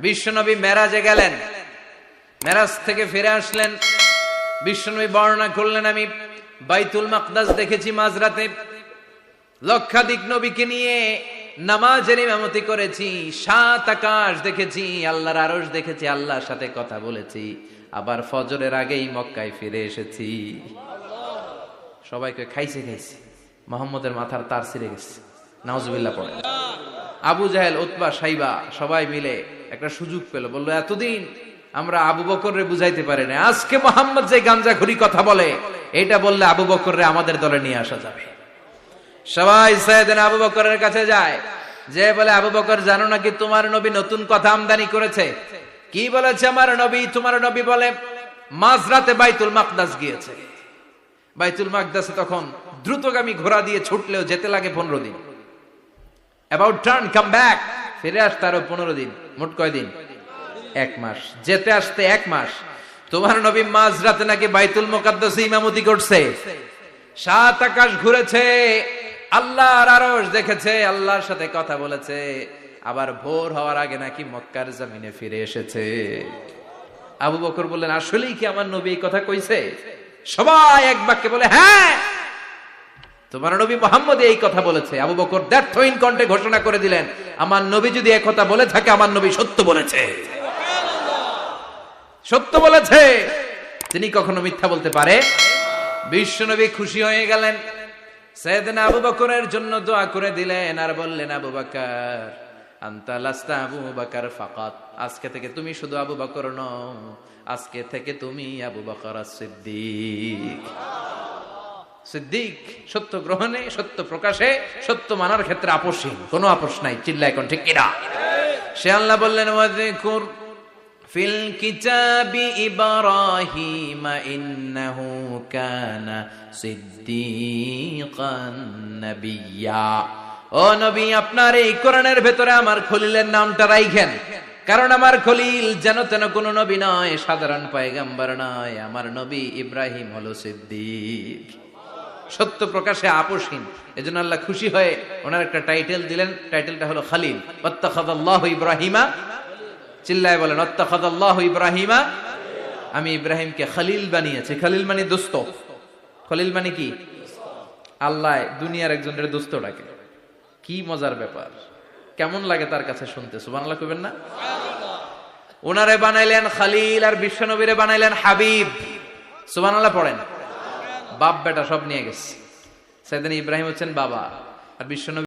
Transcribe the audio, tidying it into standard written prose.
বিশ্বনবী মেরাজে গেলেন, মেরাজ থেকে ফিরে আসলেন। বিশ্বনবী বর্ণনা করলেন, আমি বাইতুল মাকদাস দেখেছি মাঝরাতে, লক্ষাধিক নবীকে নিয়ে নামাজের ইমামতি করেছি, 7 আকাশ দেখেছি, আল্লাহর আরশ দেখেছি, আল্লাহর সাথে কথা বলেছি, আবার ফজরের আগেই মক্কায় ফিরে এসেছি। সবাইকে খাইছে খাইছে, মুহাম্মদের মাথার তার ছিঁড়ে গেছে, নাউজুবিল্লাহ পড়ে। আবু জাহেল, উতবা, সাইবা সবাই মিলে একটা সুযোগ পেল, বলল এতদিন আমরা আবু বকররে বুঝাইতে পারি না, আজকে মুহাম্মদ যে গাঞ্জাখুরি কথা বলে এটা বললে আবু বকররে আমাদের দলে নিয়ে আসা যাবে। সবাই সাইয়েদনা আবু বকরের কাছে যায়, যে বলে আবু বকর জানো নাকি তোমার নবী নতুন কথা আমদানি করেছে? কি বলেছে আমার নবী? তোমার নবী বলে মাঝরাতে বাইতুল মাকদাস গিয়েছে। বাইতুল মাকদাসে তখন দ্রুতগামী ঘোড়া দিয়ে ছুটলেও যেতে লাগে 15 দিন। অ্যাবাউট টার্ন কাম ব্যাক, ফিরে আসতে আরো 15 দিন, মোট কয় দিন? 1 মাস। যেতে আসতে 1 মাস। তোমার নবী মাঝরাতে নাকি বাইতুল মুকাদ্দাসে ইমামতি করছে, 7 আকাশ ঘুরেছে, আল্লাহর আরশ দেখেছে, আল্লাহর সাথে কথা বলেছে, আবার ভোর হওয়ার আগে নাকি মক্কার জমিনে ফিরে এসেছে। আবু বকর বললেন, আসলেই কি আমার নবী এই কথা কইছে? সবাই এক বাক্যে বলে, হ্যাঁ তোমার নবী মুহাম্মদ এই কথা বলেছে। আবু বকর দ্ব্যর্থহীন কণ্ঠে ঘোষণা করে দিলেন, আমার নবী যদি এই কথা বলে থাকে, আমার নবী সত্য বলেছে, সত্য বলেছে, তিনি কখনো মিথ্যা বলতে পারে? বিশ্বনবী খুশি হয়ে গেলেন, সাইয়েদনা আবু বকরের জন্য দোয়া করে দিলেন, আর বললেন, আবু বকর আনতা লাস্তা আবু বকর ফাকাত, আজকে থেকে তুমি শুধু আবু বকর নও, আজকে থেকে তুমি আবু বকর সিদ্দিক। সিদ্দিক সত্য গ্রহণে, সত্য প্রকাশে, সত্য মানার ক্ষেত্রে আপোষহীন, কোনো আপোষ নাই। চিল্লায় কোন ঠিক কিনা? সে আল্লাহ বললেন, ওয়াযকুর ফিল কিতাবি ইব্রাহিম ইন্নাহু কানা সিদ্দিকান নাবিয়্যা। ও নবী, আপনার এই কোরআনের ভেতরে আমার খলিলের নামটা রাখেন, কারণ আমার খলিল যেন তেন কোন নবী নয়, সাধারণ পয়গম্বর নয়, আমার নবী ইব্রাহিম হলো সিদ্দিক, সত্য প্রকাশে আপোষহীন। এজন্য আল্লাহ খুশি হয়ে ওনার একটা টাইটেল দিলেন, টাইটেলটা হলো খলিল। ওয়াত্তাখাযাল্লাহু ইব্রাহিমা, চিল্লায় বলেন ওয়াত্তাখাযাল্লাহু ইব্রাহিমা, আমি ইব্রাহিমকে খলিল বানিয়েছি। খলিল মানে দোস্ত। খলিল মানে কি? আল্লাহ দুনিয়ার একজনের দোস্ত ডাকে। কি মজার ব্যাপার, কেমন লাগে তার কাছে শুনতে? সুবহানাল্লাহ কইবেন না? ওনারে বানাইলেন খলিল, আর বিশ্বনবীরে বানাইলেন হাবিব। সুবহানাল্লাহ পড়েন। বাপ বেটা সব নিয়ে গেছে। সাইয়েদনা ইব্রাহিম হচ্ছেন বাবা, আর বিশ্বনবী